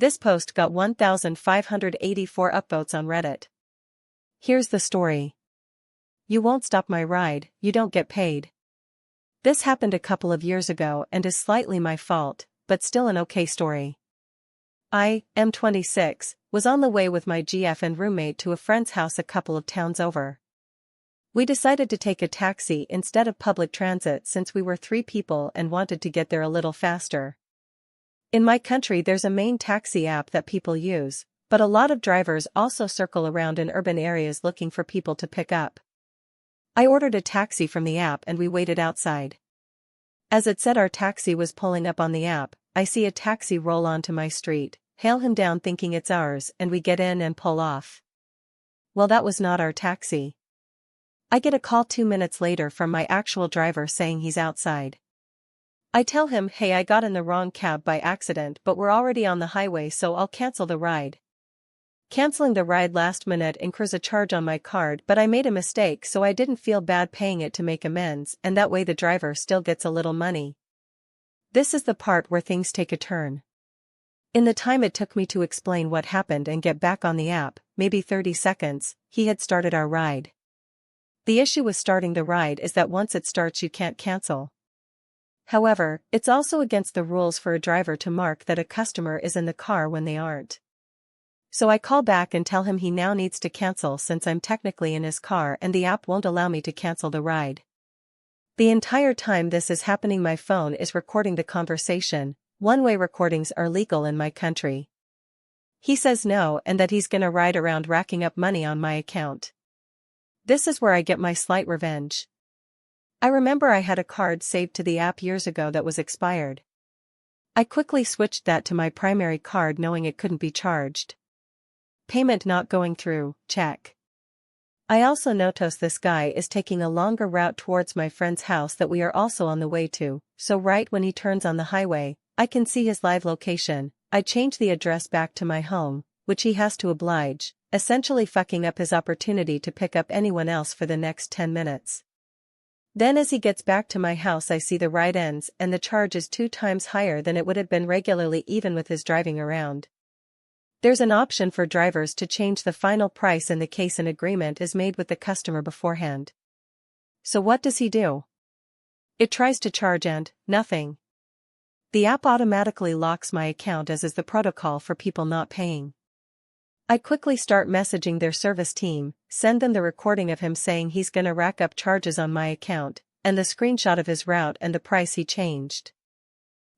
This post got 1,584 upvotes on Reddit. Here's the story. You won't stop my ride, you don't get paid. This happened a couple of years ago and is slightly my fault, but still an okay story. I, am 26, was on the way with my GF and roommate to a friend's house a couple of towns over. We decided to take a taxi instead of public transit since we were 3 people and wanted to get there a little faster. In my country there's a main taxi app that people use, but a lot of drivers also circle around in urban areas looking for people to pick up. I ordered a taxi from the app and we waited outside. As it said our taxi was pulling up on the app, I see a taxi roll onto my street, hail him down thinking it's ours, and we get in and pull off. Well, that was not our taxi. I get a call 2 minutes later from my actual driver saying he's outside. I tell him, hey, I got in the wrong cab by accident, but we're already on the highway, so I'll cancel the ride. Canceling the ride last minute incurs a charge on my card, but I made a mistake, so I didn't feel bad paying it to make amends, and that way the driver still gets a little money. This is the part where things take a turn. In the time it took me to explain what happened and get back on the app, maybe 30 seconds, he had started our ride. The issue with starting the ride is that once it starts you can't cancel. However, it's also against the rules for a driver to mark that a customer is in the car when they aren't. So I call back and tell him he now needs to cancel since I'm technically in his car and the app won't allow me to cancel the ride. The entire time this is happening my phone is recording the conversation. One-way recordings are legal in my country. He says no and that he's gonna ride around racking up money on my account. This is where I get my slight revenge. I remember I had a card saved to the app years ago that was expired. I quickly switched that to my primary card knowing it couldn't be charged. Payment not going through, check. I also notice this guy is taking a longer route towards my friend's house that we are also on the way to, so right when he turns on the highway, I can see his live location. I change the address back to my home, which he has to oblige, essentially fucking up his opportunity to pick up anyone else for the next 10 minutes. Then as he gets back to my house I see the ride ends and the charge is 2 times higher than it would have been regularly even with his driving around. There's an option for drivers to change the final price in the case an agreement is made with the customer beforehand. So what does he do? It tries to charge and, nothing. The app automatically locks my account as is the protocol for people not paying. I quickly start messaging their service team, send them the recording of him saying he's gonna rack up charges on my account, and the screenshot of his route and the price he changed.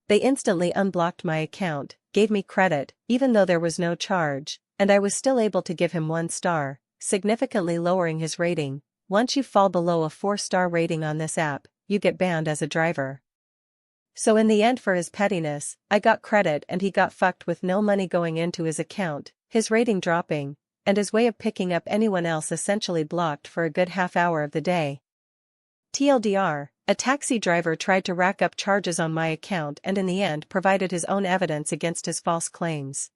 They instantly unblocked my account, gave me credit, even though there was no charge, and I was still able to give him 1 star, significantly lowering his rating. Once you fall below a 4-star rating on this app, you get banned as a driver. So in the end for his pettiness, I got credit and he got fucked with no money going into his account, his rating dropping, and his way of picking up anyone else essentially blocked for a good half hour of the day. TLDR, a taxi driver tried to rack up charges on my account and in the end provided his own evidence against his false claims.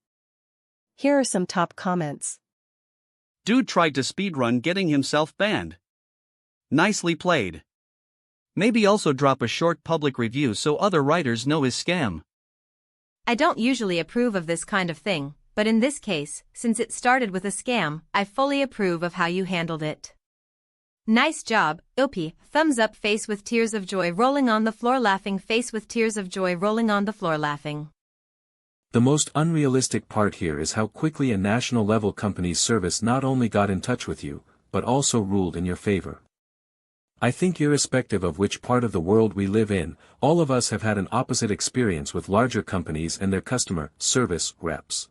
Here are some top comments. Dude tried to speedrun getting himself banned. Nicely played. Maybe also drop a short public review so other writers know his scam. I don't usually approve of this kind of thing, but in this case, since it started with a scam, I fully approve of how you handled it. Nice job, Ilpi. Thumbs up, face with tears of joy rolling on the floor laughing, face with tears of joy rolling on the floor laughing. The most unrealistic part here is how quickly a national-level company's service not only got in touch with you, but also ruled in your favor. I think irrespective of which part of the world we live in, all of us have had an opposite experience with larger companies and their customer service reps.